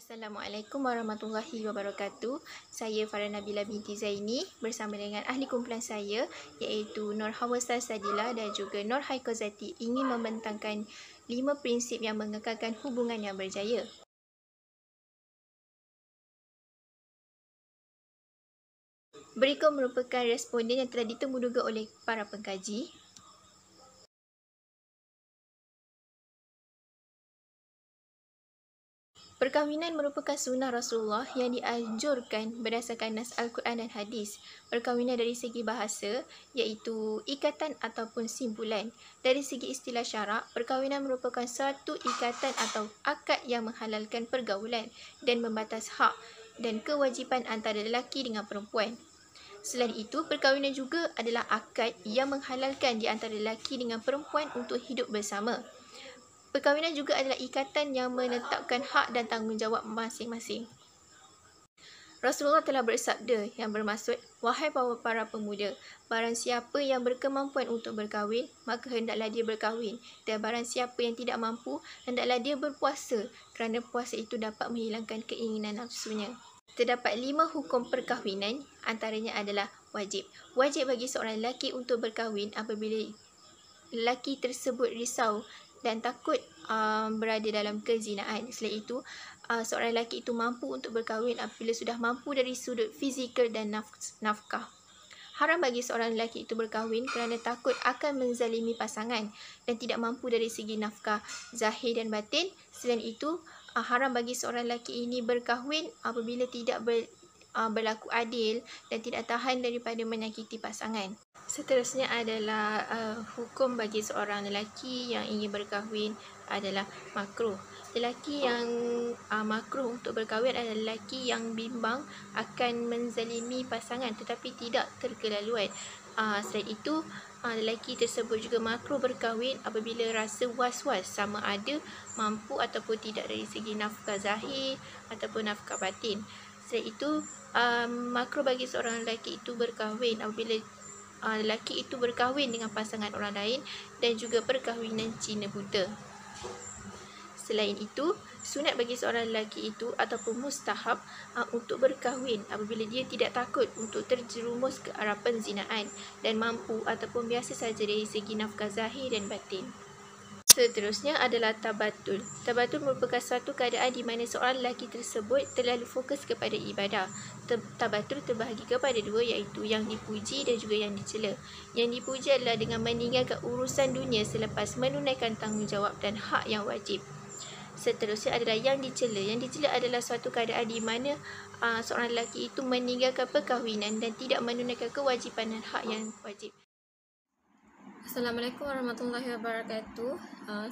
Assalamualaikum warahmatullahi wabarakatuh. Saya Farah Nabila binti Zaini bersama dengan ahli kumpulan saya iaitu Nur Hawasa Sadila dan juga Nur Haikozati ingin membentangkan 5 prinsip yang mengekalkan hubungan yang berjaya. Berikut merupakan responden yang telah ditemuduga oleh para pengkaji. Perkahwinan merupakan sunnah Rasulullah yang dianjurkan berdasarkan nas Al-Quran dan Hadis. Perkahwinan dari segi bahasa iaitu ikatan ataupun simpulan. Dari segi istilah syarak, perkahwinan merupakan suatu ikatan atau akad yang menghalalkan pergaulan dan membatas hak dan kewajipan antara lelaki dengan perempuan. Selain itu, perkahwinan juga adalah akad yang menghalalkan di antara lelaki dengan perempuan untuk hidup bersama. Perkahwinan juga adalah ikatan yang menetapkan hak dan tanggungjawab masing-masing. Rasulullah telah bersabda yang bermaksud, "Wahai para pemuda, barang siapa yang berkemampuan untuk berkahwin, maka hendaklah dia berkahwin. Dan barang siapa yang tidak mampu, hendaklah dia berpuasa, kerana puasa itu dapat menghilangkan keinginan nafsunya." Terdapat 5 hukum perkahwinan, antaranya adalah wajib. Wajib bagi seorang lelaki untuk berkahwin apabila lelaki tersebut risau dan takut berada dalam kezinaan. Selain itu, seorang lelaki itu mampu untuk berkahwin apabila sudah mampu dari sudut fizikal dan nafkah. Haram bagi seorang lelaki itu berkahwin kerana takut akan menzalimi pasangan dan tidak mampu dari segi nafkah zahir dan batin. Selain itu, haram bagi seorang lelaki ini berkahwin apabila tidak berlaku adil dan tidak tahan daripada menyakiti pasangan. Seterusnya adalah hukum bagi seorang lelaki yang ingin berkahwin adalah makruh. Lelaki yang makruh untuk berkahwin adalah lelaki yang bimbang akan menzalimi pasangan tetapi tidak terkelaluan. Selain itu, lelaki tersebut juga makruh berkahwin apabila rasa was-was sama ada mampu ataupun tidak dari segi nafkah zahir ataupun nafkah batin. Selain itu, makruh bagi seorang lelaki itu berkahwin apabila lelaki itu berkahwin dengan pasangan orang lain dan juga perkahwinan Cina Buddha. Selain itu, sunat bagi seorang lelaki itu ataupun mustahab untuk berkahwin apabila dia tidak takut untuk terjerumus ke arah penzinaan dan mampu ataupun biasa saja dari segi nafkah zahir dan batin. Seterusnya adalah tabatul. Tabatul merupakan suatu keadaan di mana seorang lelaki tersebut terlalu fokus kepada ibadah. Tabatul terbahagi kepada dua iaitu yang dipuji dan juga yang dicela. Yang dipuji adalah dengan meninggalkan urusan dunia selepas menunaikan tanggungjawab dan hak yang wajib. Seterusnya adalah yang dicela. Yang dicela adalah suatu keadaan di mana seorang lelaki itu meninggalkan perkahwinan dan tidak menunaikan kewajipan dan hak yang wajib. Assalamualaikum warahmatullahi wabarakatuh.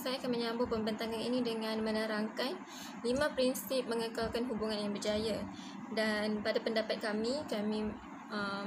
Saya akan menyambung pembentangan ini dengan menerangkan 5 prinsip mengekalkan hubungan yang berjaya. Dan pada pendapat kami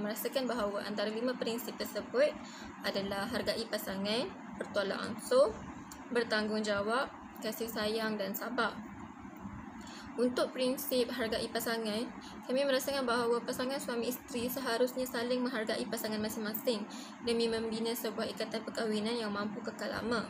merasakan bahawa antara 5 prinsip tersebut adalah hargai pasangan, bertolak ansur, bertanggungjawab, kasih sayang dan sabar. Untuk prinsip hargai pasangan, kami merasakan bahawa pasangan suami isteri seharusnya saling menghargai pasangan masing-masing demi membina sebuah ikatan perkahwinan yang mampu kekal lama.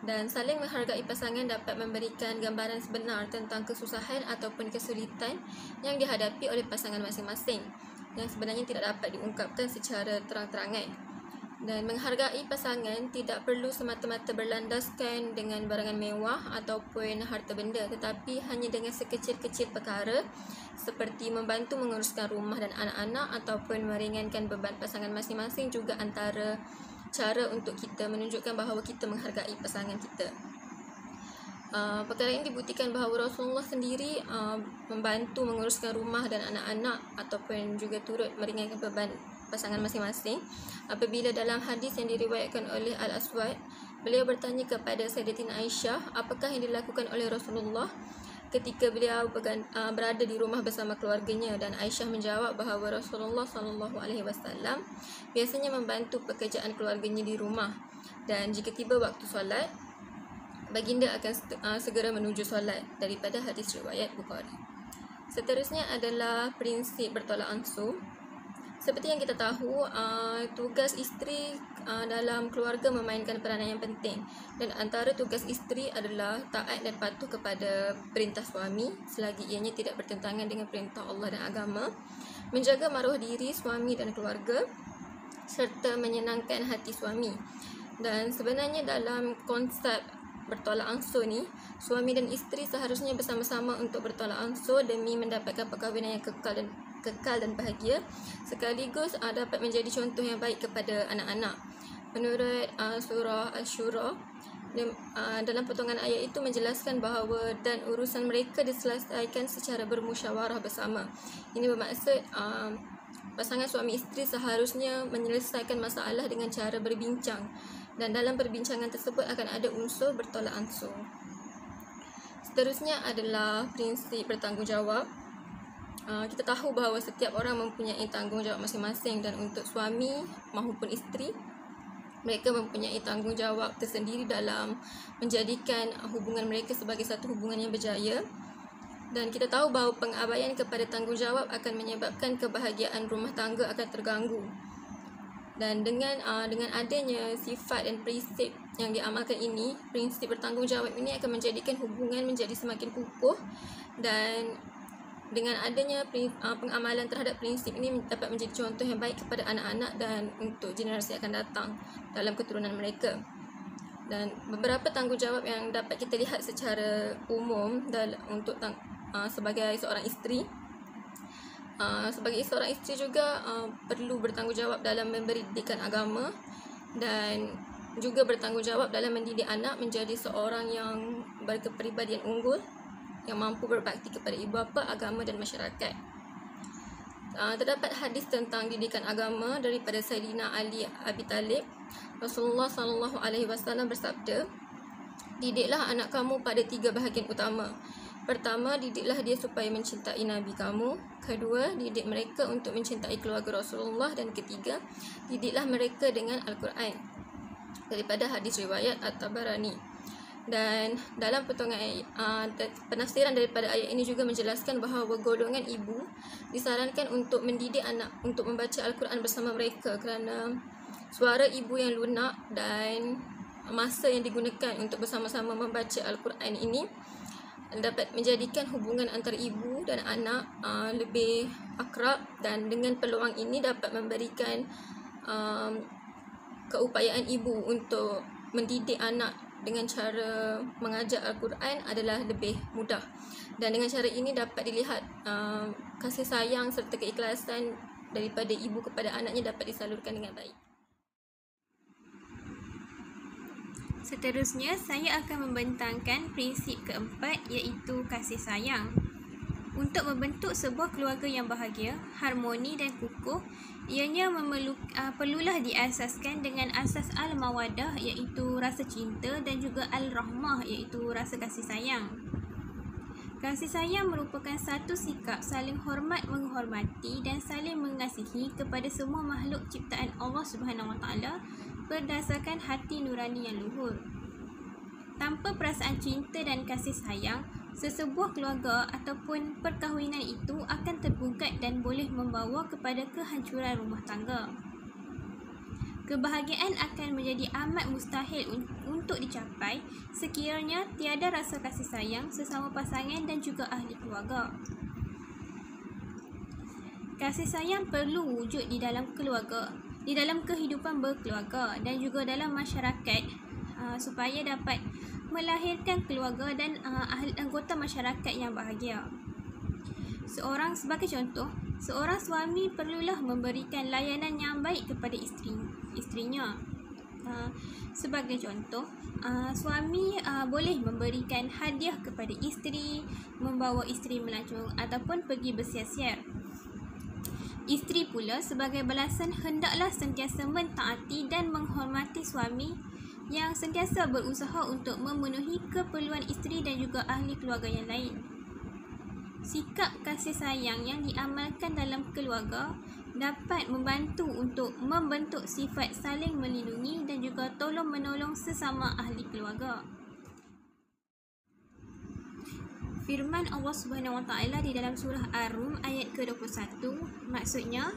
Dan saling menghargai pasangan dapat memberikan gambaran sebenar tentang kesusahan ataupun kesulitan yang dihadapi oleh pasangan masing-masing yang sebenarnya tidak dapat diungkapkan secara terang-terangan. Dan menghargai pasangan tidak perlu semata-mata berlandaskan dengan barangan mewah ataupun harta benda, tetapi hanya dengan sekecil-kecil perkara seperti membantu menguruskan rumah dan anak-anak ataupun meringankan beban pasangan masing-masing juga antara cara untuk kita menunjukkan bahawa kita menghargai pasangan kita. Perkara ini dibuktikan bahawa Rasulullah sendiri membantu menguruskan rumah dan anak-anak ataupun juga turut meringankan beban pasangan masing-masing. Apabila dalam hadis yang diriwayatkan oleh Al-Aswad, beliau bertanya kepada Sayyidatina Aisyah apakah yang dilakukan oleh Rasulullah ketika beliau berada di rumah bersama keluarganya, dan Aisyah menjawab bahawa Rasulullah SAW biasanya membantu pekerjaan keluarganya di rumah, dan jika tiba waktu solat, baginda akan segera menuju solat, daripada hadis riwayat Bukhari. Seterusnya adalah prinsip bertolak ansur. Seperti yang kita tahu, tugas isteri dalam keluarga memainkan peranan yang penting, dan antara tugas isteri adalah taat dan patuh kepada perintah suami selagi ianya tidak bertentangan dengan perintah Allah dan agama, menjaga maruah diri suami dan keluarga, serta menyenangkan hati suami. Dan sebenarnya dalam konsep bertolak ansur ni, suami dan isteri seharusnya bersama-sama untuk bertolak ansur demi mendapatkan perkahwinan yang kekal dan bahagia, sekaligus dapat menjadi contoh yang baik kepada anak-anak. Menurut surah Asy-Syura, dalam potongan ayat itu menjelaskan bahawa dan urusan mereka diselesaikan secara bermusyawarah bersama. Ini bermaksud pasangan suami isteri seharusnya menyelesaikan masalah dengan cara berbincang, dan dalam perbincangan tersebut akan ada unsur bertolak ansur. Seterusnya adalah prinsip bertanggungjawab. Kita tahu bahawa setiap orang mempunyai tanggungjawab masing-masing, dan untuk suami maupun isteri, mereka mempunyai tanggungjawab tersendiri dalam menjadikan hubungan mereka sebagai satu hubungan yang berjaya. Dan kita tahu bahawa pengabaian kepada tanggungjawab akan menyebabkan kebahagiaan rumah tangga akan terganggu. Dan dengan adanya sifat dan prinsip yang diamalkan ini, prinsip bertanggungjawab ini akan menjadikan hubungan menjadi semakin kukuh, dan dengan adanya pengamalan terhadap prinsip ini dapat menjadi contoh yang baik kepada anak-anak dan untuk generasi akan datang dalam keturunan mereka. Dan beberapa tanggungjawab yang dapat kita lihat secara umum untuk sebagai seorang isteri. Sebagai seorang isteri juga perlu bertanggungjawab dalam memberi didikan agama, dan juga bertanggungjawab dalam mendidik anak menjadi seorang yang berkepribadian unggul, yang mampu berbakti kepada ibu bapa, agama dan masyarakat. Terdapat hadis tentang didikan agama daripada Sayyidina Ali Abi Talib. Rasulullah SAW bersabda, "Didiklah anak kamu pada 3 bahagian utama. Pertama, didiklah dia supaya mencintai Nabi kamu. Kedua, didik mereka untuk mencintai keluarga Rasulullah. Dan ketiga, didiklah mereka dengan Al-Quran." Daripada hadis riwayat At-Tabarani. Dan dalam potongan penafsiran daripada ayat ini juga menjelaskan bahawa golongan ibu disarankan untuk mendidik anak untuk membaca Al-Quran bersama mereka, kerana suara ibu yang lunak dan masa yang digunakan untuk bersama-sama membaca Al-Quran ini dapat menjadikan hubungan antara ibu dan anak lebih akrab, dan dengan peluang ini dapat memberikan keupayaan ibu untuk mendidik anak dengan cara mengajar Al-Quran adalah lebih mudah. Dan dengan cara ini dapat dilihat kasih sayang serta keikhlasan daripada ibu kepada anaknya dapat disalurkan dengan baik. Seterusnya, saya akan membentangkan prinsip keempat, iaitu kasih sayang. Untuk membentuk sebuah keluarga yang bahagia, harmoni dan kukuh, ianya perlulah diasaskan dengan asas al-mawaddah, iaitu rasa cinta, dan juga al-rahmah, iaitu rasa kasih sayang. Kasih sayang merupakan satu sikap saling hormat menghormati dan saling mengasihi kepada semua makhluk ciptaan Allah Subhanahu Wa Taala berdasarkan hati nurani yang luhur. Tanpa perasaan cinta dan kasih sayang, sesebuah keluarga ataupun perkahwinan itu akan tergugat dan boleh membawa kepada kehancuran rumah tangga. Kebahagiaan akan menjadi amat mustahil untuk dicapai sekiranya tiada rasa kasih sayang sesama pasangan dan juga ahli keluarga. Kasih sayang perlu wujud di dalam keluarga, di dalam kehidupan berkeluarga dan juga dalam masyarakat supaya dapat melahirkan keluarga dan anggota masyarakat yang bahagia. Sebagai contoh, seorang suami perlulah memberikan layanan yang baik kepada isterinya. Sebagai contoh, suami boleh memberikan hadiah kepada isteri, membawa isteri melancong ataupun pergi bersiar-siar. Isteri pula sebagai balasan hendaklah sentiasa mentaati dan menghormati suami yang sentiasa berusaha untuk memenuhi keperluan isteri dan juga ahli keluarga yang lain. Sikap kasih sayang yang diamalkan dalam keluarga dapat membantu untuk membentuk sifat saling melindungi dan juga tolong-menolong sesama ahli keluarga. Firman Allah Subhanahu Wa Taala di dalam surah Ar-Rum ayat ke-21, maksudnya,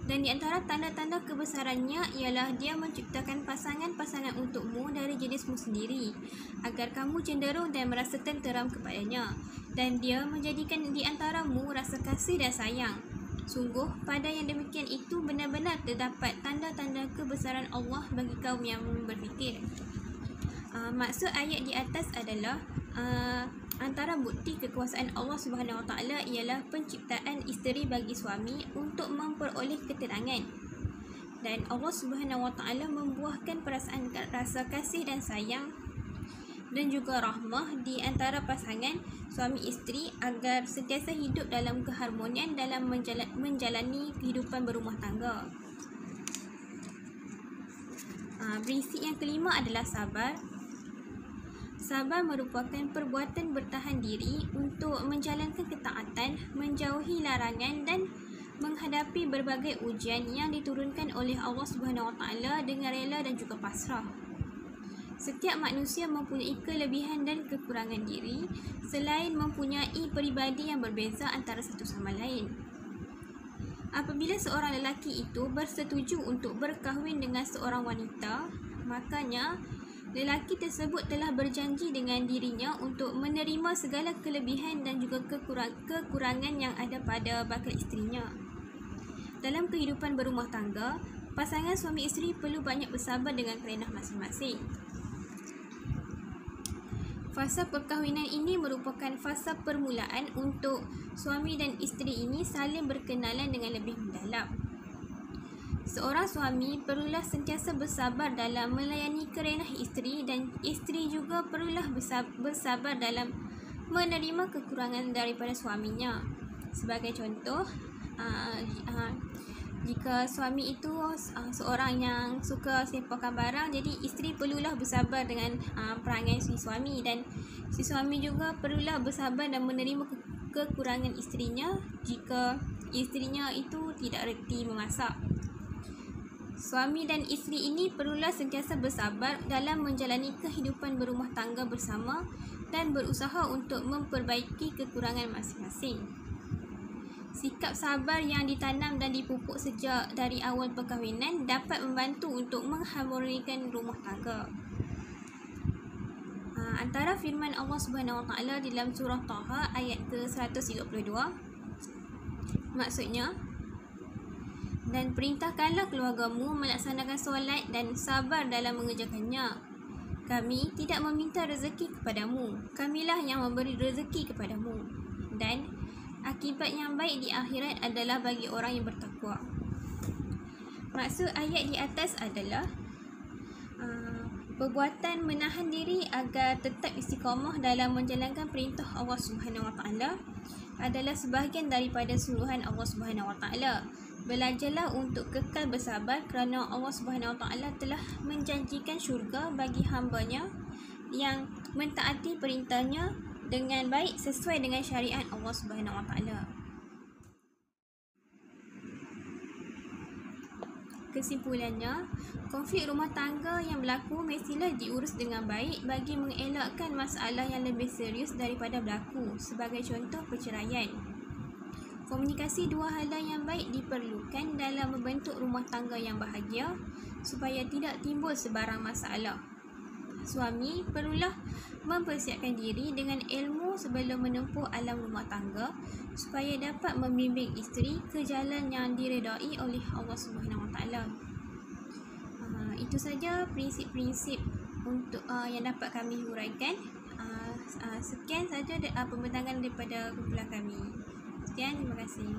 Dan di antara tanda-tanda kebesarannya ialah dia menciptakan pasangan-pasangan untukmu dari jenismu sendiri agar kamu cenderung dan merasa tenteram kepadanya, dan dia menjadikan di antaramu rasa kasih dan sayang. Sungguh, pada yang demikian itu benar-benar terdapat tanda-tanda kebesaran Allah bagi kaum yang berfikir. Maksud ayat di atas adalah antara bukti kekuasaan Allah Subhanahu Wa Taala ialah penciptaan isteri bagi suami untuk memperoleh ketenangan, dan Allah Subhanahu Wa Taala membuahkan perasaan rasa kasih dan sayang dan juga rahmah di antara pasangan suami isteri agar sentiasa hidup dalam keharmonian dalam menjalani kehidupan berumah tangga. Prinsip yang kelima adalah sabar. Sabar merupakan perbuatan bertahan diri untuk menjalankan ketaatan, menjauhi larangan dan menghadapi berbagai ujian yang diturunkan oleh Allah Subhanahu Wa Taala dengan rela dan juga pasrah. Setiap manusia mempunyai kelebihan dan kekurangan diri selain mempunyai peribadi yang berbeza antara satu sama lain. Apabila seorang lelaki itu bersetuju untuk berkahwin dengan seorang wanita, makanya lelaki tersebut telah berjanji dengan dirinya untuk menerima segala kelebihan dan juga kekurangan yang ada pada bakal isterinya. Dalam kehidupan berumah tangga, pasangan suami isteri perlu banyak bersabar dengan kerenah masing-masing. Fasa perkahwinan ini merupakan fasa permulaan untuk suami dan isteri ini saling berkenalan dengan lebih mendalam. Seorang suami perlulah sentiasa bersabar dalam melayani kerenah isteri, dan isteri juga perlulah bersabar dalam menerima kekurangan daripada suaminya. Sebagai contoh, jika suami itu seorang yang suka sepakan barang, jadi isteri perlulah bersabar dengan perangai si suami, dan si suami juga perlulah bersabar dan menerima kekurangan isterinya jika isterinya itu tidak reti memasak. Suami dan isteri ini perlulah sentiasa bersabar dalam menjalani kehidupan berumah tangga bersama dan berusaha untuk memperbaiki kekurangan masing-masing. Sikap sabar yang ditanam dan dipupuk sejak dari awal perkahwinan dapat membantu untuk mengharmonikan rumah tangga. Antara firman Allah Subhanahu Wa Taala dalam surah Taha ayat ke-132, maksudnya, dan perintahkanlah keluargamu melaksanakan solat dan sabar dalam mengerjakannya. Kami tidak meminta rezeki kepadamu, kamilah yang memberi rezeki kepadamu, dan akibat yang baik di akhirat adalah bagi orang yang bertakwa. Maksud ayat di atas adalah perbuatan menahan diri agar tetap istiqamah dalam menjalankan perintah Allah Subhanahu Wa Taala adalah sebahagian daripada suruhan Allah Subhanahu Wa Taala. Belajarlah untuk kekal bersabar kerana Allah Subhanahu Wa Taala telah menjanjikan syurga bagi hamba-Nya yang mentaati perintahnya dengan baik sesuai dengan syariat Allah Subhanahu Wa Taala. Kesimpulannya, konflik rumah tangga yang berlaku mestilah diurus dengan baik bagi mengelakkan masalah yang lebih serius daripada berlaku. Sebagai contoh, perceraian. Komunikasi dua hala yang baik diperlukan dalam membentuk rumah tangga yang bahagia supaya tidak timbul sebarang masalah. Suami perlulah mempersiapkan diri dengan ilmu sebelum menempuh alam rumah tangga supaya dapat membimbing isteri ke jalan yang diredai oleh Allah Subhanahu Wa Taala. Itu saja prinsip-prinsip untuk yang dapat kami huraikan. Sekian saja pembentangan daripada kumpulan kami. Sekian, terima kasih.